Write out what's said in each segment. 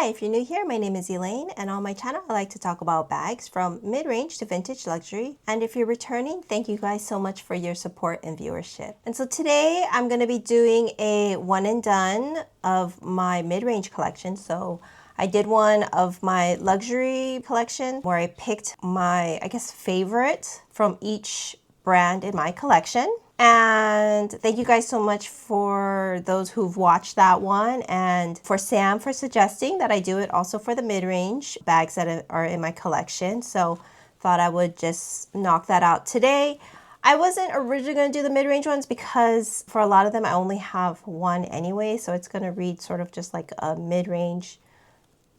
Hi, if you're new here, my name is Elaine, and on my channel I like to talk about bags from mid-range to vintage luxury. And if you're returning, thank you guys so much for your support and viewership. And so today I'm going to be doing a one and done of my mid-range collection. So I did one of my luxury collection where I picked my, favorite from each brand in my collection. And thank you guys so much for those who've watched that one, and for Sam for suggesting that I do it also for the mid-range bags that are in my collection. So thought I would just knock that out today. I wasn't originally going to do the mid-range ones because for a lot of them I only have one anyway, so it's going to read sort of just like a mid-range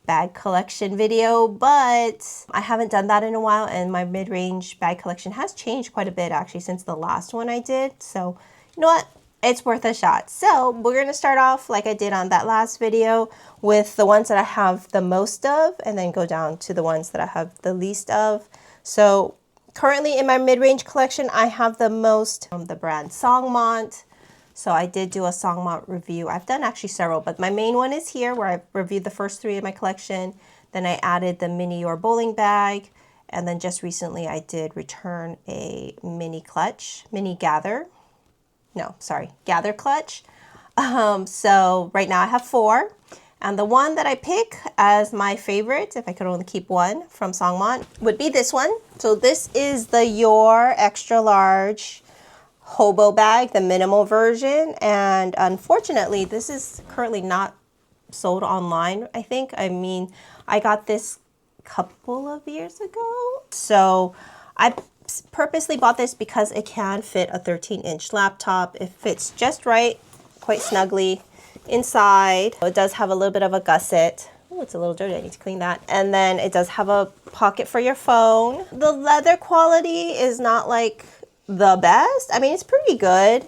bag collection video, but I haven't done that in a while, and my mid-range bag collection has changed quite a bit actually since the last one I did. So you know what, it's worth a shot. So we're going to start off like I did on that last video with the ones that I have the most of, and then go down to the ones that I have the least of. So currently in my mid-range collection I have the most from the brand Songmont. So I did do a Songmont review. I've done actually several, but my main one is here where I reviewed the first three in my collection. Then I added the mini Your Bowling bag. And then just recently I did return a mini clutch, gather clutch. So right now I have four. And the one that I pick as my favorite, if I could only keep one from Songmont, would be this one. So this is the Your Extra Large Hobo bag, the minimal version, and unfortunately this is currently not sold online. I got this a couple of years ago, so I purposely bought this because it can fit a 13-inch laptop. It fits just right, quite snugly inside. It does have a little bit of a gusset. Oh, it's a little dirty, I need to clean that. And then it does have a pocket for your phone. The leather quality is not like the best. I mean, it's pretty good.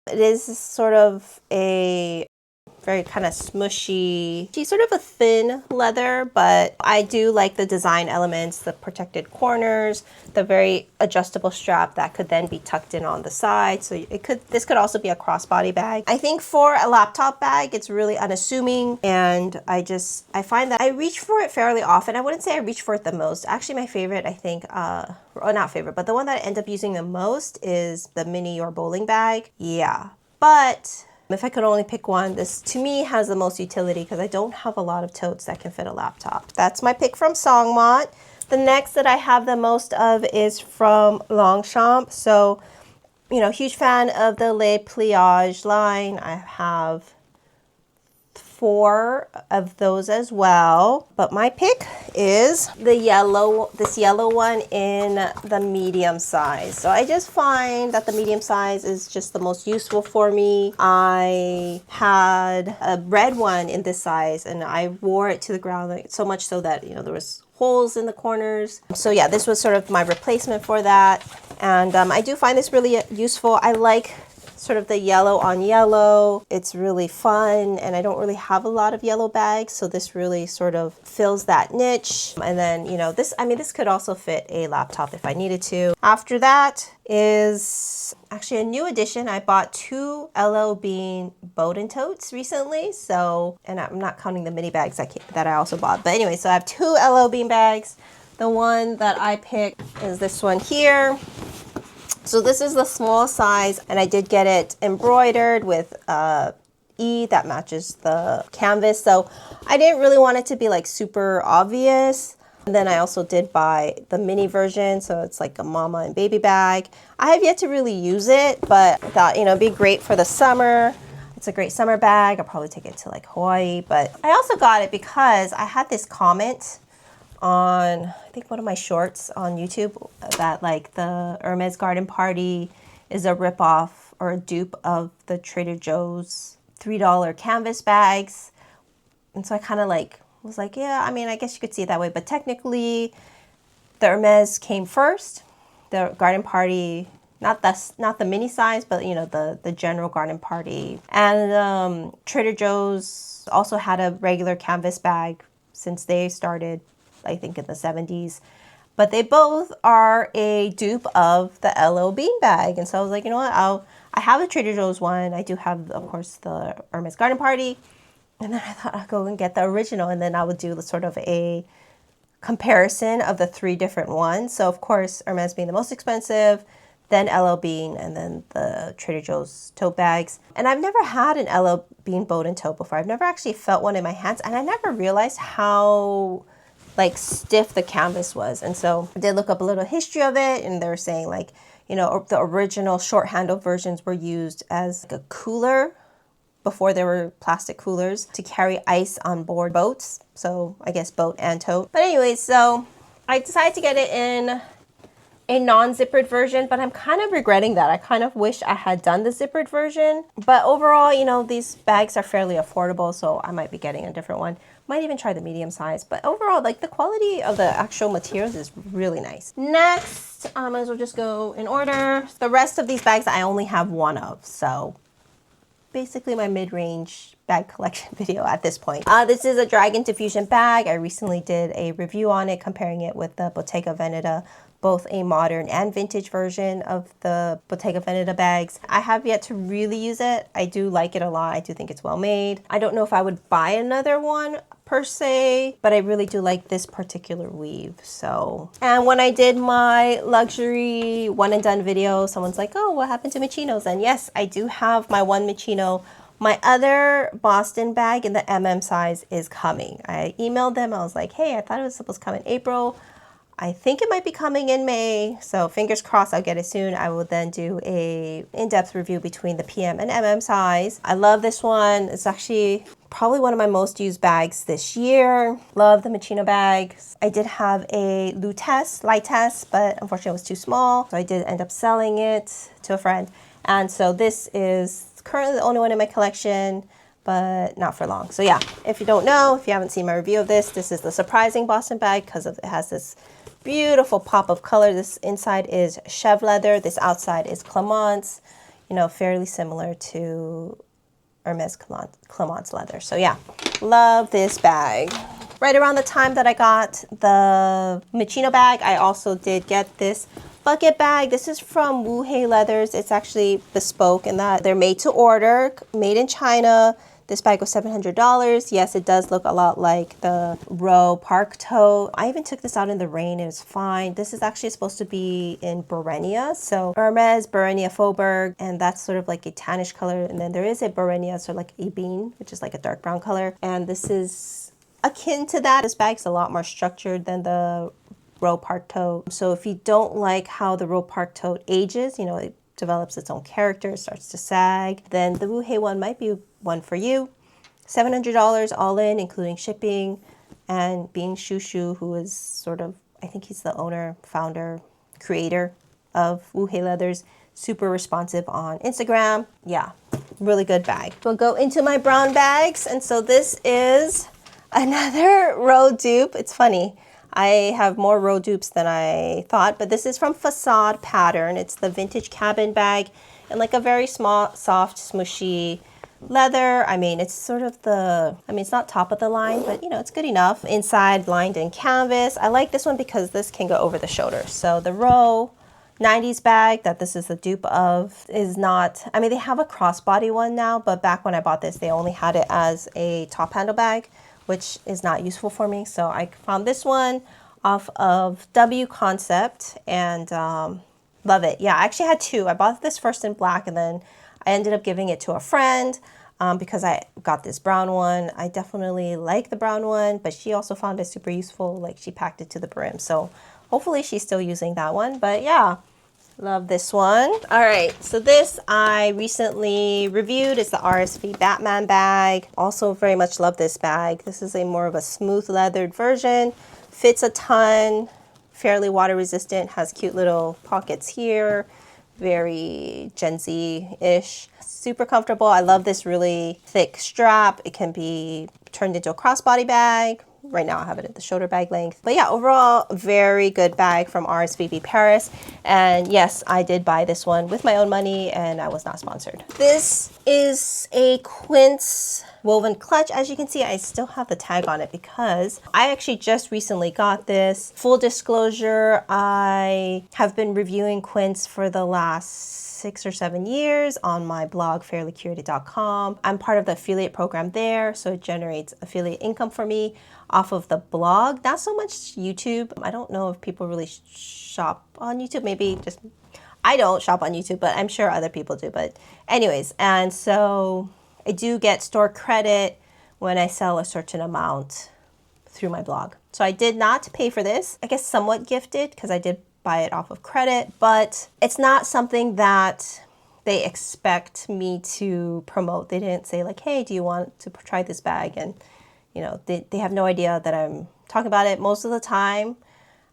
It is sort of a very kind of smushy, sort of a thin leather, but I do like the design elements, the protected corners, the very adjustable strap that could then be tucked in on the side. So this could also be a crossbody bag. I think for a laptop bag, it's really unassuming, and I find that I reach for it fairly often. I wouldn't say I reach for it the most. Actually, my favorite, I think, not favorite, but the one that I end up using the most is the mini Your Bowling bag. Yeah, but if I could only pick one, this to me has the most utility because I don't have a lot of totes that can fit a laptop. That's my pick from Songmont. The next that I have the most of is from Longchamp. So, you know, huge fan of the Le Pliage line. I have 4 of those as well, but my pick is this yellow one in the medium size. So I just find that the medium size is just the most useful for me. I had a red one in this size and I wore it to the ground, like, so much so that, you know, there was holes in the corners. So yeah, this was sort of my replacement for that. And I do find this really useful. I like sort of the yellow on yellow. It's really fun, and I don't really have a lot of yellow bags, so this really sort of fills that niche. And then, you know, this could also fit a laptop if I needed to. After that is actually a new addition. I bought 2 LL Bean Bowden totes recently, so, and I'm not counting the mini bags that I also bought. But anyway, so I have 2 LL Bean bags. The one that I picked is this one here. So this is the small size, and I did get it embroidered with E that matches the canvas. So I didn't really want it to be like super obvious. And then I also did buy the mini version, so it's like a mama and baby bag. I have yet to really use it, but I thought, you know, it'd be great for the summer. It's a great summer bag. I'll probably take it to like Hawaii, but I also got it because I had this comment on, I think, one of my shorts on YouTube that like the Hermes Garden Party is a ripoff or a dupe of the Trader Joe's $3 canvas bags. And so I kind of like was like, yeah, I mean, I guess you could see it that way, but technically the Hermes came first. The Garden Party, not the mini size, but you know, the general Garden Party. And Trader Joe's also had a regular canvas bag since they started, I think, in the 70s. But they both are a dupe of the LL Bean bag. And so I was like, you know what, I have a Trader Joe's one. I do have, of course, the Hermes Garden Party. And then I thought I'd go and get the original, and then I would do sort of a comparison of the 3 different ones. So of course, Hermes being the most expensive, then LL Bean, and then the Trader Joe's tote bags. And I've never had an LL Bean Bowden tote before. I've never actually felt one in my hands, and I never realized how like stiff the canvas was. And so I did look up a little history of it, and they were saying like, you know, the original short handle versions were used as like a cooler before there were plastic coolers to carry ice on board boats. So I guess boat and tote. But anyways, so I decided to get it in a non-zippered version, but I'm kind of regretting that. I kind of wish I had done the zippered version. But overall, you know, these bags are fairly affordable, so I might be getting a different one. Might even try the medium size. But overall, like the quality of the actual materials is really nice. Next, I might as well just go in order. The rest of these bags I only have one of, so basically my mid-range bag collection video at this point. This is a Dragon Diffusion bag. I recently did a review on it, comparing it with the Bottega Veneta, both a modern and vintage version of the Bottega Veneta bags. I have yet to really use it. I do like it a lot. I do think it's well made. I don't know if I would buy another one per se, but I really do like this particular weave. So, and when I did my luxury one and done video, someone's like, oh, what happened to Michinos? And yes, I do have my one Michino. My other Boston bag in the MM size is coming. I emailed them. I was like, hey, I thought it was supposed to come in April. I think it might be coming in May, so fingers crossed I'll get it soon. I will then do a in-depth review between the PM and MM size. I love this one. It's actually probably one of my most used bags this year. Love the Michino bags. I did have a Lutess, Lightess, but unfortunately it was too small, so I did end up selling it to a friend. And so this is currently the only one in my collection, but not for long. So yeah, if you don't know, if you haven't seen my review of this, this is the surprising Boston bag because it has this beautiful pop of color. This inside is Chev leather. This outside is Clemence, you know, fairly similar to Hermes Clemence leather. So yeah, love this bag. Right around the time that I got the Michino bag, I also did get this bucket bag. This is from Wu Hei Leathers. It's actually bespoke in that they're made to order, made in China. This bag was $700. Yes, it does look a lot like the Row Park tote. I even took this out in the rain. It was fine. This is actually supposed to be in Barenia. So Hermes, Barenia Faubourg, and that's sort of like a tannish color. And then there is a Barenia, sort of like a bean, which is like a dark brown color. And this is akin to that. This bag's a lot more structured than the Row Park tote. So if you don't like how the Row Park tote ages, you know, it develops its own character, starts to sag, then the Wu Hei one might be one for you. $700 all in, including shipping. And Bing Shushu, who is sort of, I think he's the owner, founder, creator of Wu Hei Leathers, super responsive on Instagram. Yeah, really good bag. We'll go into my brown bags. And so this is another Row dupe. It's funny. I have more Row dupes than I thought, but this is from Facade Pattern. It's the vintage cabin bag and like a very small, soft, smushy leather. I mean, it's sort of the, I mean, it's not top of the line, but you know, it's good enough. Inside lined in canvas. I like this one because this can go over the shoulder. So the Row 90s bag that this is the dupe of is not, I mean, they have a crossbody one now, but back when I bought this, they only had it as a top handle bag, which is not useful for me. So I found this one off of W Concept and love it. Yeah, I actually had two. I bought this first in black and then I ended up giving it to a friend because I got this brown one. I definitely like the brown one, but she also found it super useful. Like she packed it to the brim. So hopefully she's still using that one. But yeah, love this one. All right, so this I recently reviewed. It's the RSV Batman bag. Also very much love this bag. This is a more of a smooth leathered version. Fits a ton, fairly water resistant, has cute little pockets here. Very Gen Z-ish. Super comfortable. I love this really thick strap. It can be turned into a crossbody bag. Right now I have it in the shoulder bag length. But yeah, overall, very good bag from RSVP Paris. And yes, I did buy this one with my own money and I was not sponsored. This is a Quince woven clutch. As you can see, I still have the tag on it because I actually just recently got this. Full disclosure, I have been reviewing Quince for the last 6 or 7 years on my blog fairlycurated.com. I'm part of the affiliate program there, so it generates affiliate income for me off of the blog, not so much YouTube. I don't know if people really shop on YouTube. Maybe just I don't shop on YouTube, but I'm sure other people do. But anyways, and so I do get store credit when I sell a certain amount through my blog. So I did not pay for this. I guess somewhat gifted because I did buy it off of credit, but it's not something that they expect me to promote. They didn't say like, hey, do you want to try this bag? And you know, they have no idea that I'm talking about it. Most of the time,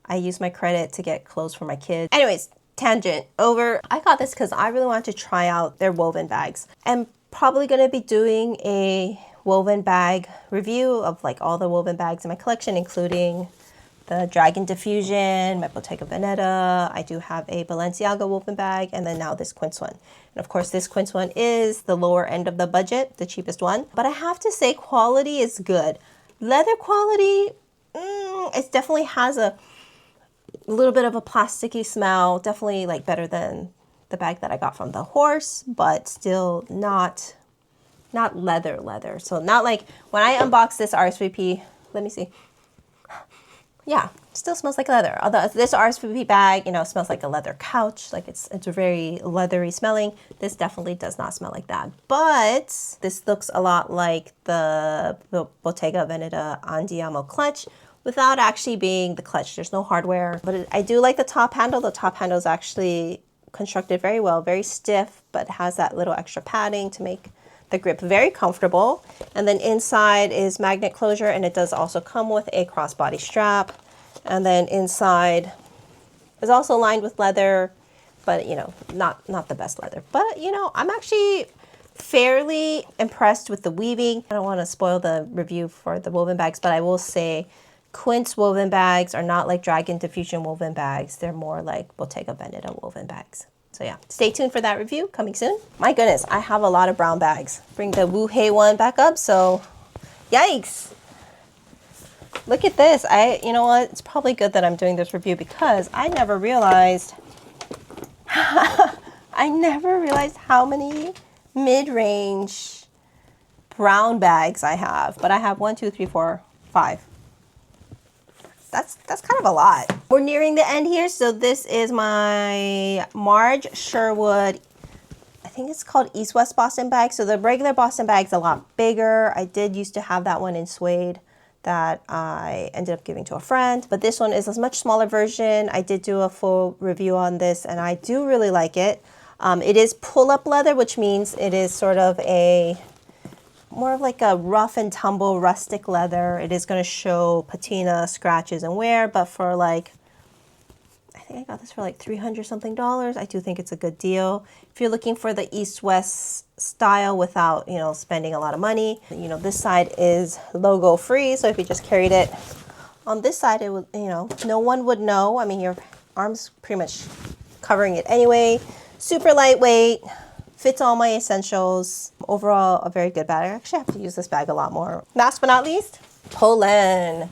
I use my credit to get clothes for my kids. Anyways, tangent over. I got this because I really wanted to try out their woven bags. I'm probably going to be doing a woven bag review of like all the woven bags in my collection, including the Dragon Diffusion, my Bottega Veneta. I do have a Balenciaga woven bag, and then now this Quince one. And of course, this Quince one is the lower end of the budget, the cheapest one. But I have to say, quality is good. Leather quality, it definitely has a little bit of a plasticky smell. Definitely like better than the bag that I got from the horse, but still not leather. So not like when I unbox this RSVP, let me see. Yeah, still smells like leather. Although this RSVP bag, you know, smells like a leather couch. Like it's very leathery smelling. This definitely does not smell like that. But this looks a lot like the Bottega Veneta Andiamo clutch without actually being the clutch. There's no hardware. But I do like the top handle. The top handle is actually constructed very well, very stiff, but has that little extra padding to make the grip very comfortable. And then inside is magnet closure, and it does also come with a crossbody strap. And then inside is also lined with leather, but you know, not the best leather. But you know, I'm actually fairly impressed with the weaving. I don't want to spoil the review for the woven bags, but I will say Quince woven bags are not like Dragon Diffusion woven bags. They're more like Bottega Veneta woven bags. So yeah, stay tuned for that review coming soon. My goodness, I have a lot of brown bags. Bring the Wu Hei one back up. So yikes. Look at this. You know what? It's probably good that I'm doing this review because I never realized how many mid-range brown bags I have. But I have 1, 2, 3, 4, 5. That's kind of a lot. We're nearing the end here. So this is my Marge Sherwood, I think it's called East West Boston bag. So the regular Boston bag's a lot bigger. I did used to have that one in suede that I ended up giving to a friend. But this one is a much smaller version. I did do a full review on this and I do really like it. It is pull-up leather, which means it is sort of more of like a rough and tumble rustic leather. It is going to show patina, scratches, and wear, but for like, I think I got this for like $300 something. I do think it's a good deal. If you're looking for the East-West style without, you know, spending a lot of money, you know, this side is logo free. So if you just carried it on this side, it would, you know, no one would know. I mean, your arm's pretty much covering it anyway. Super lightweight. Fits all my essentials. Overall, a very good bag. I actually have to use this bag a lot more. Last but not least, Polène,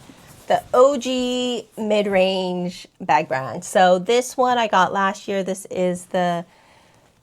the OG mid-range bag brand. So this one I got last year. This is the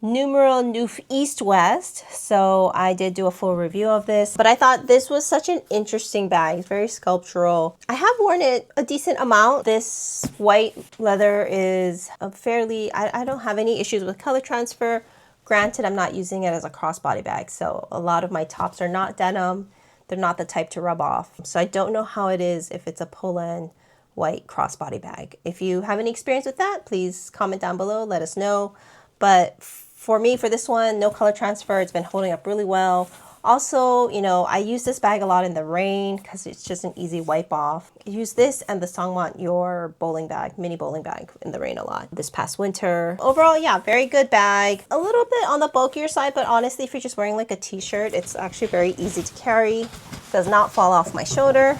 numeral Noof East West. So I did do a full review of this, but I thought this was such an interesting bag. It's very sculptural. I have worn it a decent amount. This white leather is a fairly, I don't have any issues with color transfer. Granted, I'm not using it as a crossbody bag, so a lot of my tops are not denim. They're not the type to rub off. So I don't know how it is if it's a Polène white crossbody bag. If you have any experience with that, please comment down below, let us know. But for me, for this one, no color transfer. It's been holding up really well. Also, you know, I use this bag a lot in the rain because it's just an easy wipe off. I use this and the Sangmont Your bowling bag, mini bowling bag in the rain a lot this past winter. Overall, yeah, very good bag. A little bit on the bulkier side, but honestly, if you're just wearing like a t-shirt, it's actually very easy to carry. Does not fall off my shoulder.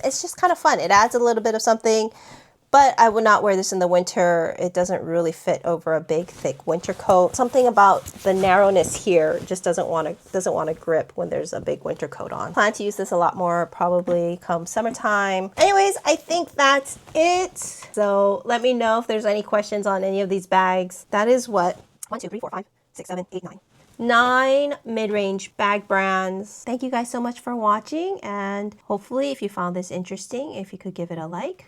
it's just kind of fun. It adds a little bit of something, but I would not wear this in the winter. It doesn't really fit over a big, thick winter coat. Something about the narrowness here just doesn't want to grip when there's a big winter coat on. Plan to use this a lot more probably come summertime. Anyways, I think that's it. So let me know if there's any questions on any of these bags. That is what 1, 2, 3, 4, 5, 6, 7, 8, 9. 9 mid-range bag brands. Thank you guys so much for watching, and hopefully if you found this interesting, if you could give it a like.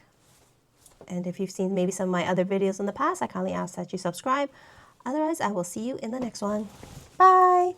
And if you've seen maybe some of my other videos in the past, I kindly ask that you subscribe. Otherwise, I will see you in the next one. Bye!